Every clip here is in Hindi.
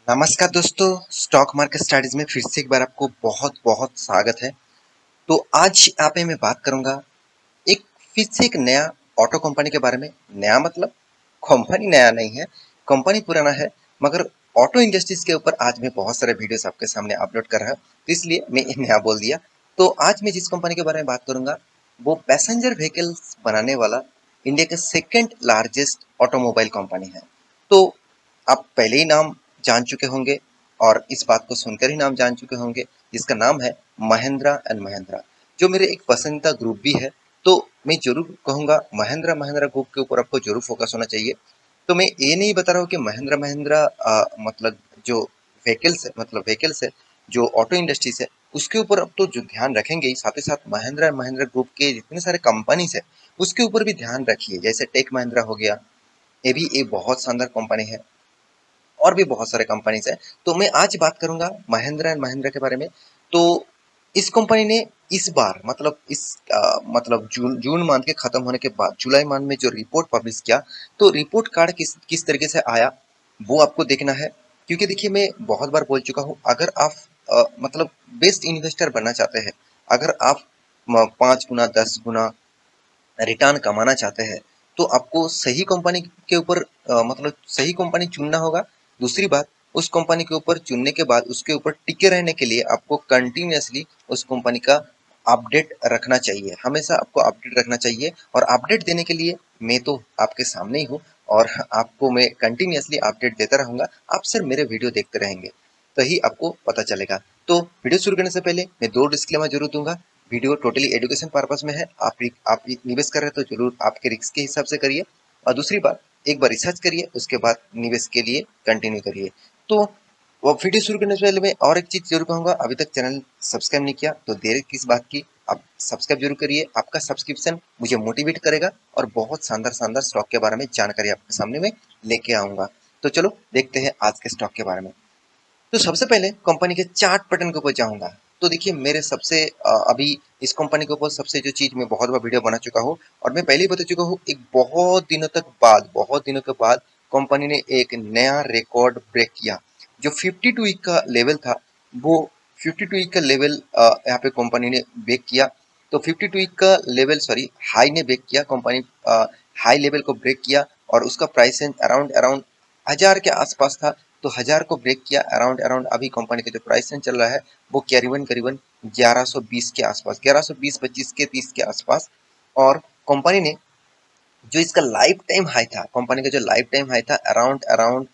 नमस्कार दोस्तों, स्टॉक मार्केट स्टडीज में फिर से एक बार आपको बहुत बहुत स्वागत है। तो आज यहाँ पे मैं बात करूंगा एक फिर से एक नया ऑटो कंपनी के बारे में। नया मतलब कंपनी नया नहीं है, कंपनी पुराना है, मगर ऑटो इंडस्ट्रीज के ऊपर आज मैं बहुत सारे वीडियोस आपके सामने अपलोड कर रहा हूँ, तो इसलिए मैं ये नया बोल दिया। तो आज मैं जिस कंपनी के बारे में बात करूंगा वो पैसेंजर व्हीकल्स बनाने वाला इंडिया का सेकेंड लार्जेस्ट ऑटोमोबाइल कंपनी है। तो आप पहले ही नाम जान चुके होंगे और इस बात को सुनकर ही नाम जान चुके होंगे, जिसका नाम है महिंद्रा एंड महिंद्रा, जो मेरे एक पसंदीदा ग्रुप भी है। तो मैं जरूर कहूंगा महिंद्रा महिंद्रा ग्रुप के ऊपर आपको जरूर फोकस होना चाहिए। तो मैं ये नहीं बता रहा हूँ कि महिंद्रा महिंद्रा मतलब जो व्हीकल्स है, जो ऑटो इंडस्ट्रीज है, उसके ऊपर अब तो जो ध्यान रखेंगे ही, साथ ही साथ महिंद्रा महिंद्रा ग्रुप के जितने सारे कंपनीज है उसके ऊपर भी ध्यान रखिए। जैसे टेक महिंद्रा हो गया, ये भी एक बहुत शानदार कंपनी है, और भी बहुत सारे कंपनीज है। तो मैं आज बात करूंगा महिंद्रा एंड महिंद्रा के बारे में। तो इस कंपनी ने इस बार मतलब जून मंथ के खत्म होने के बाद जुलाई मंथ में जो रिपोर्ट पब्लिश किया, तो रिपोर्ट कार्ड किस किस तरीके से आया वो आपको देखना है। क्योंकि देखिए, मैं बहुत बार बोल चुका हूँ, अगर आप मतलब बेस्ट इन्वेस्टर बनना चाहते हैं, अगर आप 5 गुना 10 गुना रिटर्न कमाना चाहते हैं, तो आपको सही कंपनी के ऊपर मतलब सही कंपनी चुनना होगा। दूसरी बात, उस कंपनी के ऊपर चुनने के बाद उसके ऊपर टिके रहने के लिए आपको कंटिन्यूअसली उस कंपनी का अपडेट रखना चाहिए। हमेशा आपको अपडेट रखना चाहिए, और अपडेट देने के लिए मैं तो आपके सामने ही हूँ, और आपको मैं कंटिन्यूअसली अपडेट देता रहूंगा। आप सिर्फ मेरे वीडियो देखते रहेंगे तो ही आपको पता चलेगा। तो वीडियो शुरू करने से पहले मैं दो डिस्क्लेमर जरूर दूंगा। वीडियो टोटली एजुकेशन पर्पस में है। आप निवेश कर रहे हैं तो जरूर आपके रिस्क के हिसाब से करिए, और दूसरी बात, एक बार रिसर्च करिए, उसके बाद निवेश के लिए कंटिन्यू करिए। तो वो वीडियो शुरू करने से पहले मैं और एक चीज जरूर कहूंगा, अभी तक चैनल सब्सक्राइब नहीं किया तो देर किस बात की, आप सब्सक्राइब जरूर करिए। आपका सब्सक्रिप्शन मुझे मोटिवेट करेगा, और बहुत शानदार शानदार स्टॉक के बारे में जानकारी आपके सामने में लेके आऊंगा। तो चलो देखते हैं आज के स्टॉक के बारे में। तो सबसे पहले कंपनी के चार्ट पैटर्न के ऊपर जाऊंगा। तो देखिए, मेरे सबसे अभी इस कंपनी के ऊपर सबसे जो चीज मैं बहुत बार वीडियो बना चुका हूँ, और मैं पहले ही बता चुका हूँ, एक बहुत दिनों के बाद कंपनी ने एक नया रिकॉर्ड ब्रेक किया। जो 52 वीक का लेवल था, वो 52 वीक का लेवल यहाँ पे कंपनी ने ब्रेक किया। तो 52 वीक का लेवल, सॉरी, हाई ने ब्रेक किया कंपनी, हाई लेवल को ब्रेक किया, और उसका प्राइस अराउंड अराउंड 1000 के आसपास था। तो 1000 को ब्रेक किया। अराउंड अराउंड अभी कंपनी का जो प्राइस चल रहा है वो करीबन करीबन 1120 के आसपास, 1120 25 के 30 के आसपास। और कंपनी ने जो इसका लाइफ टाइम हाई था, कंपनी का जो लाइफ टाइम हाई था अराउंड अराउंड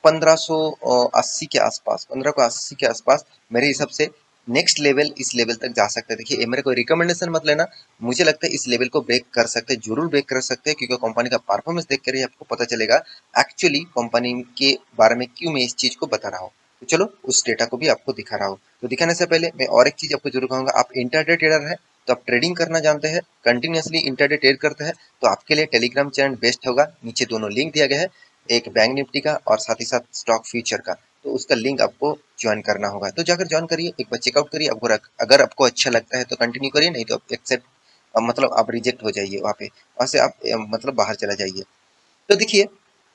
1580 के आसपास, 1580 के आसपास। मेरे हिसाब से नेक्स्ट लेवल इस लेवल तक जा सकते हैं। देखिए, ये मेरे को रिकमेंडेशन मत लेना, मुझे लगता है इस लेवल को ब्रेक कर सकते हैं, जरूर ब्रेक कर सकते हैं, क्योंकि कंपनी का परफॉर्मेंस देख कर ही आपको पता चलेगा एक्चुअली कंपनी के बारे में क्यों मैं इस चीज को बता रहा हूँ। तो चलो उस डेटा को भी आपको दिखा रहा हूँ। तो दिखाने से पहले मैं और एक चीज आपको जरूर कहूंगा, आप इंटरडे ट्रेडर है तो आप ट्रेडिंग करना जानते हैं, कंटिन्यूअसली इंटरडे ट्रेड करते हैं, तो आपके लिए टेलीग्राम चैनल बेस्ट होगा। नीचे दोनों लिंक दिया गया है, एक बैंक निफ्टी का और साथ ही साथ स्टॉक फ्यूचर का। तो उसका लिंक आपको ज्वाइन करना होगा, तो जाकर ज्वाइन करिए, एक बार चेकआउट करिए। अगर आपको अच्छा लगता है तो कंटिन्यू करिए, नहीं तो आप एक्सेप्ट मतलब आप रिजेक्ट हो जाइए, वहाँ से आप मतलब बाहर चला जाइए। तो देखिए,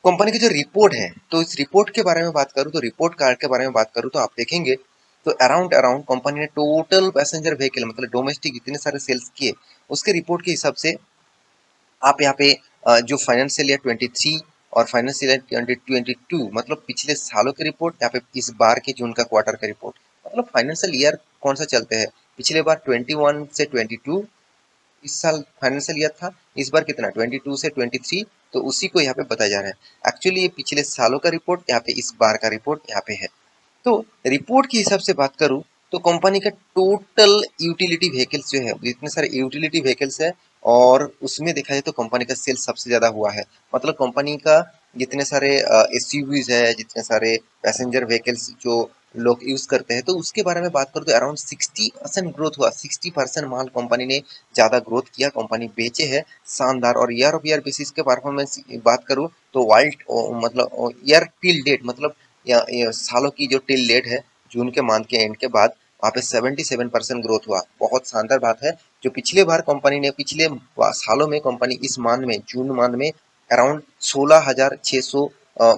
कंपनी की जो रिपोर्ट है, तो इस रिपोर्ट के बारे में बात करूँ, तो रिपोर्ट कार्ड के बारे में बात करूँ, तो आप देखेंगे तो अराउंड अराउंड कंपनी ने टोटल पैसेंजर व्हीकल मतलब डोमेस्टिक इतने सारे सेल्स किए, उसके रिपोर्ट के हिसाब से आप यहाँ पे जो फाइनेंशियल ईयर 23 और फाइनेंशियल ईयर 2022 मतलब पिछले सालों की रिपोर्ट, यहाँ पे इस बार के जून का क्वार्टर का रिपोर्ट, मतलब फाइनेंशियल ईयर कौन सा चलते हैं, पिछले बार 21 से 22 इस साल फाइनेंशियल ईयर था, इस बार कितना 22 से 23, तो उसी को यहाँ पे बताया जा रहा है। एक्चुअली ये पिछले सालों का रिपोर्ट, यहाँ पे इस बार का रिपोर्ट यहाँ पे है। तो रिपोर्ट के हिसाब से बात करूं, तो कंपनी का टोटल यूटिलिटी व्हीकल्स जो है, इतने सारे यूटिलिटी व्हीकल्स है, और उसमें देखा जाए तो कंपनी का सेल्स सबसे ज्यादा हुआ है। मतलब कंपनी का जितने सारे एसयूवीज है, जितने सारे पैसेंजर व्हीकल्स जो लोग यूज करते हैं, तो उसके बारे में बात करूँ तो अराउंड 60% ग्रोथ हुआ। 60% माल कंपनी ने ज्यादा ग्रोथ किया, कंपनी बेचे है शानदार। और ईयर ऑफ ईयर बेसिस के परफॉर्मेंस बात करूँ तो वाइल्ड मतलब ईयर टिल डेट मतलब या सालों की जो टिल डेट है, जून के मंथ के एंड के बाद वहाँ पे 77% ग्रोथ हुआ। बहुत शानदार बात है। जो पिछले बार कंपनी ने पिछले सालों में कंपनी इस मंथ में जून मंथ में अराउंड 16,600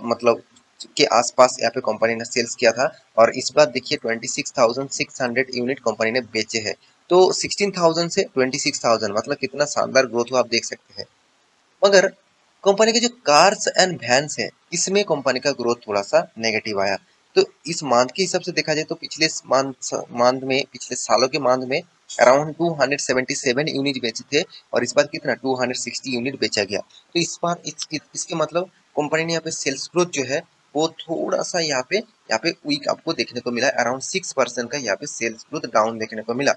मतलब के आसपास यहाँ पे कंपनी ने सेल्स किया था। और इस बार देखिए 26,600 यूनिट कंपनी ने बेचे हैं। तो 16,000 से 26,000 मतलब कितना शानदार ग्रोथ हुआ आप देख सकते हैं। मगर कंपनी के जो कार्स एंड वैन्स है इसमें कंपनी का ग्रोथ थोड़ा सा नेगेटिव आया। तो इस मंथ के हिसाब से देखा जाए तो पिछले सालों के मंथ में अराउंड 277 यूनिट बेचे थे और इस बार कितना 260 यूनिट बेचा गया। तो इस बार इसके मतलब कंपनी ने यहाँ पे सेल्स ग्रोथ जो है वो थोड़ा सा यहाँ पे वीक आपको देखने को मिला। अराउंड 6% का यहाँ पे सेल्स ग्रोथ डाउन देखने को मिला।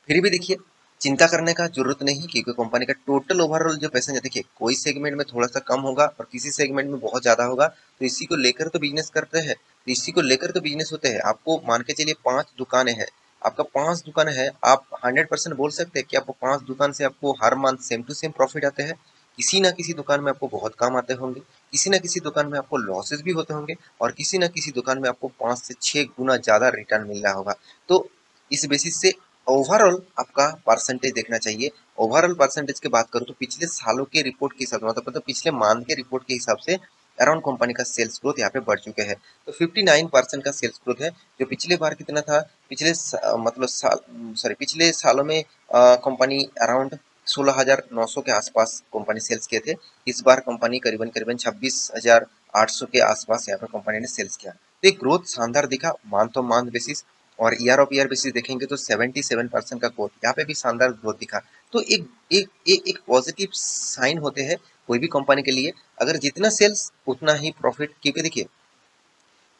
फिर भी देखिए चिंता करने का जरूरत नहीं क्योंकि कंपनी का टोटल ओवरऑल जो पैसेंजर देखिए कोई सेगमेंट में थोड़ा सा कम होगा और किसी सेगमेंट में बहुत ज्यादा होगा। तो इसी को लेकर तो बिजनेस करते हैं, तो इसी को लेकर तो बिजनेस होते हैं। आपको मान के चलिए 5 दुकानें हैं, आपका 5 दुकान है, आप 100% बोल सकते हैं कि आपको 5 दुकान से आपको हर month same to same profit आते हैं। किसी ना किसी दुकान में आपको बहुत कम आते होंगे, किसी ना किसी दुकान में आपको लॉसेस भी होते होंगे और किसी ना किसी दुकान में आपको 5 से 6 गुना ज्यादा रिटर्न मिल रहा होगा। तो इस बेसिस से ओवरऑल आपका परसेंटेज देखना चाहिए। ओवरऑल परसेंटेज की बात करूँ तो पिछले सालों के रिपोर्ट के हिसाब से मतलब पिछले मंथ के रिपोर्ट के हिसाब से अराउंड कंपनी का सेल्स ग्रोथ यहाँ पे बढ़ चुके हैं। तो 59% का सेल्स ग्रोथ है जो पिछले बार कितना था, पिछले सालों में कंपनी अराउंड 16,900 के आसपास कंपनी सेल्स किए थे। इस बार कंपनी करीबन करीबन 26,800 के आसपास यहाँ पे कंपनी ने सेल्स किया। तो एक ग्रोथ शानदार दिखा मंथ ऑफ मंथ बेसिस और ईयर ऑफ ईयर बेसिस देखेंगे तो 77% का ग्रोथ यहाँ पे भी शानदार ग्रोथ दिखा। तो एक पॉजिटिव साइन होते हैं कोई भी कंपनी के लिए। अगर जितना सेल्स उतना ही प्रॉफिट, क्योंकि देखिए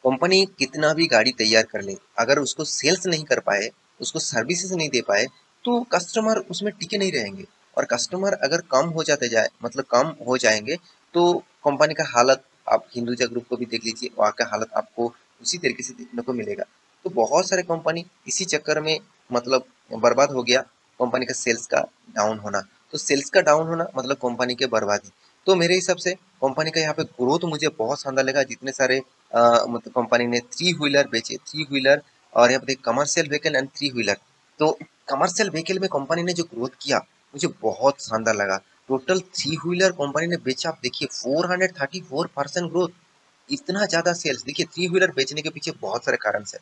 कंपनी कितना भी गाड़ी तैयार कर ले अगर उसको सेल्स नहीं कर पाए, उसको सर्विसेज नहीं दे पाए तो कस्टमर उसमें टिके नहीं रहेंगे। और कस्टमर अगर कम हो जाते जाए मतलब कम हो जाएंगे तो कंपनी का हालत आप हिंदुजा ग्रुप को भी देख लीजिए, वहाँ का हालत आपको उसी तरीके से देखने को मिलेगा। तो बहुत सारे कंपनी इसी चक्कर में मतलब बर्बाद हो गया, कंपनी का सेल्स का डाउन होना। तो सेल्स का डाउन होना मतलब कंपनी के बर्बादी। तो मेरे हिसाब से कंपनी का यहाँ पे ग्रोथ मुझे बहुत शानदार लगा। जितने सारे मतलब कंपनी ने 3 व्हीलर बेचे, 3 व्हीलर और यहाँ पे कमर्शियल व्हीकल एंड 3 व्हीलर। तो कमर्शियल व्हीकल में कंपनी ने जो ग्रोथ किया मुझे बहुत शानदार लगा। टोटल 3 व्हीलर कंपनी ने बेचा, आप देखिए 434% ग्रोथ, इतना ज्यादा सेल्स। देखिए 3 व्हीलर बेचने के पीछे बहुत सारे कारण है।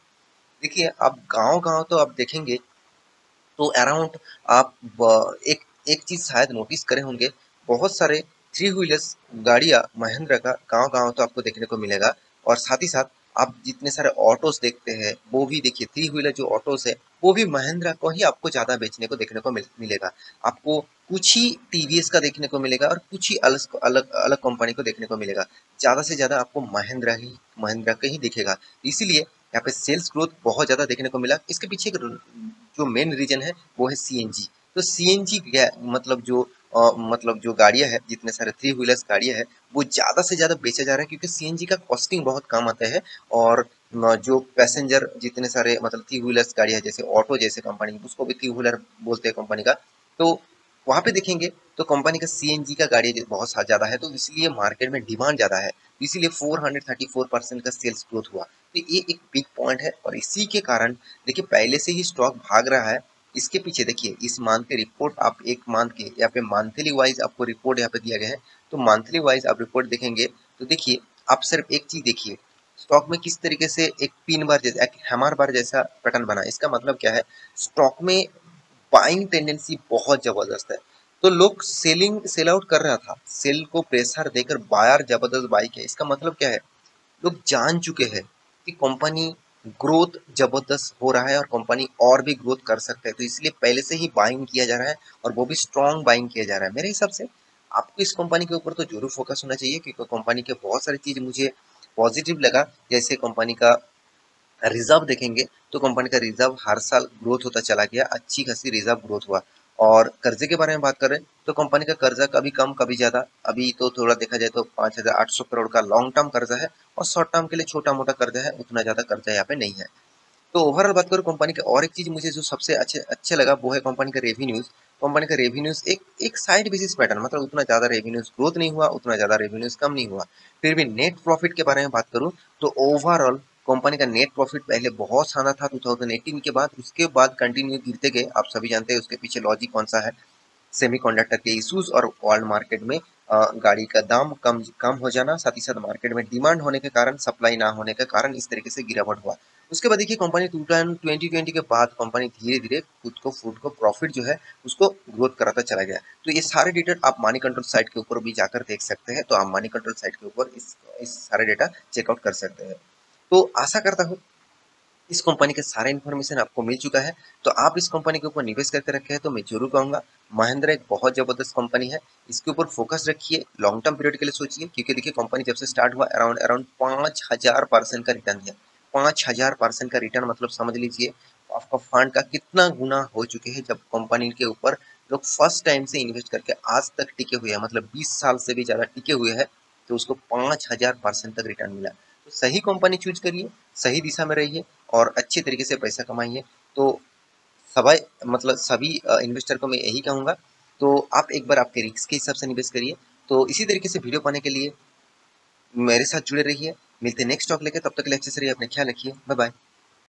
देखिए आप गांव गांव तो आप देखेंगे तो अराउंड आप एक एक चीज शायद नोटिस करे होंगे, बहुत सारे 3 व्हीलर्स गाड़ियां महिंद्रा का गांव गांव तो आपको देखने को मिलेगा। और साथ ही साथ आप जितने सारे ऑटोस देखते हैं वो भी देखिए 3 व्हीलर जो ऑटोस है वो भी महिंद्रा को ही आपको ज्यादा बेचने को देखने को मिलेगा। आपको कुछ ही टीवीएस का देखने को मिलेगा और कुछ ही अलग अलग अलग कंपनी को देखने को मिलेगा। ज्यादा से ज्यादा आपको महिंद्रा का ही दिखेगा। इसीलिए यहाँ पे सेल्स ग्रोथ बहुत ज्यादा देखने को मिला। इसके पीछे एक जो मेन रीजन है वो है सीएनजी। तो सीएनजी मतलब मतलब जो गाड़ियां है, जितने सारे 3 व्हीलर्स गाड़ियां है वो ज्यादा से ज्यादा बेचा जा रहा है क्योंकि सीएनजी का कॉस्टिंग बहुत कम आता है। और जो पैसेंजर जितने सारे मतलब 3 व्हीलर्स गाड़ियां है जैसे ऑटो जैसे कंपनी उसको भी 3 व्हीलर बोलते हैं कंपनी का। तो वहां पे देखेंगे तो कंपनी का सीएनजी का गाड़ी बहुत ज्यादा है, तो इसलिए मार्केट में डिमांड ज्यादा है। इसीलिए 434% का सेल्स ग्रोथ हुआ। तो ये एक बिग पॉइंट है और इसी के कारण देखिए पहले से ही स्टॉक भाग रहा है। इसके पीछे देखिए इस मंथ के रिपोर्ट आप एक मंथ के यहाँ पे मंथली वाइज आपको रिपोर्ट यहाँ पे दिया गया है। तो मंथली वाइज आप रिपोर्ट देखेंगे तो देखिए आप सिर्फ एक चीज देखिए स्टॉक में किस तरीके से एक पिन बार जैसा एक हैमर बार जैसा पैटर्न बना। इसका मतलब क्या है, स्टॉक में बाइंग टेंडेंसी बहुत जबरदस्त है। तो लोग सेल आउट कर रहा था, सेल को प्रेशर देकर बायर जबरदस्त बाई किया। इसका मतलब क्या है, लोग जान चुके हैं कि कंपनी ग्रोथ जबरदस्त हो रहा है और कंपनी और भी ग्रोथ कर सकते हैं, तो इसलिए पहले से ही बाइंग किया जा रहा है और वो भी स्ट्रॉन्ग बाइंग किया जा रहा है। मेरे हिसाब से आपको इस कंपनी के ऊपर तो जरूर फोकस होना चाहिए क्योंकि कंपनी के बहुत सारी चीज मुझे पॉजिटिव लगा। जैसे कंपनी का रिजर्व देखेंगे तो कंपनी का रिजर्व हर साल ग्रोथ होता चला गया, अच्छी खासी रिजर्व ग्रोथ हुआ। और कर्जे के बारे में बात करें तो कंपनी का कर्जा कभी कम कभी ज्यादा, अभी तो थोड़ा देखा जाए तो 5,800 करोड़ का लॉन्ग टर्म कर्जा है और शॉर्ट टर्म के लिए छोटा मोटा कर्जा है, उतना ज्यादा कर्जा यहाँ पे नहीं है। तो ओवरऑल बात करूँ कंपनी के और एक चीज मुझे जो सबसे अच्छे लगा वो है कंपनी का रेवेन्यूज। कंपनी का रेवेन्यूज एक साइड बेसिस पैटर्न, मतलब उतना ज्यादा रेवेन्यूज ग्रोथ नहीं हुआ, उतना ज्यादा रेवेन्यूज कम नहीं हुआ। फिर भी नेट प्रॉफिट के बारे में बात करूँ तो ओवरऑल कंपनी का नेट प्रॉफिट पहले बहुत शानदार था 2018 के बाद, उसके बाद कंटिन्यू गिरते गए। आप सभी जानते हैं उसके पीछे लॉजिक कौन सा है, सेमीकंडक्टर के इश्यूज और वर्ल्ड मार्केट में गाड़ी का दाम कम कम हो जाना, साथ ही साथ मार्केट में डिमांड होने के कारण, सप्लाई ना होने के कारण इस तरीके से गिरावट हुआ। उसके बाद देखिए कंपनी 2020 के बाद कंपनी धीरे-धीरे खुद को फूड को प्रॉफिट जो है उसको ग्रोथ कराता चला गया। तो ये सारे डिटेल आप मनी कंट्रोल साइट के ऊपर भी जाकर देख सकते हैं। तो आप मनी कंट्रोल साइट के ऊपर इस सारे डेटा चेकआउट कर सकते हैं। तो आशा करता हूँ इस कंपनी के सारे इन्फॉर्मेशन आपको मिल चुका है। तो आप इस कंपनी के ऊपर निवेश करके रखे हैं तो मैं जरूर कहूंगा महिंद्रा एक बहुत जबरदस्त कंपनी है। इसके ऊपर फोकस रखिए, लॉन्ग टर्म पीरियड के लिए सोचिए, क्योंकि देखिए कंपनी जब से स्टार्ट हुआ अराउंड अराउंड 5000% का रिटर्न दिया। 5000% का रिटर्न मतलब समझ लीजिए आपका फंड का कितना गुना हो चुके हैं। जब कंपनी के ऊपर लोग फर्स्ट टाइम से इन्वेस्ट करके आज तक टिके हुए हैं, मतलब 20 साल से भी ज्यादा टिके हुए हैं, तो उसको 5000% तक रिटर्न मिला। तो सही कंपनी चूज करिए, सही दिशा में रहिए और अच्छे तरीके से पैसा कमाइए। तो सभी मतलब सभी इन्वेस्टर को मैं यही कहूंगा। तो आप एक बार आपके रिस्क के हिसाब से निवेश करिए। तो इसी तरीके से वीडियो पाने के लिए मेरे साथ जुड़े रहिए। मिलते हैं नेक्स्ट टॉक लेके, तब तक के लिए अच्छे से रहिए, अपने ख्याल रखिए। Bye bye.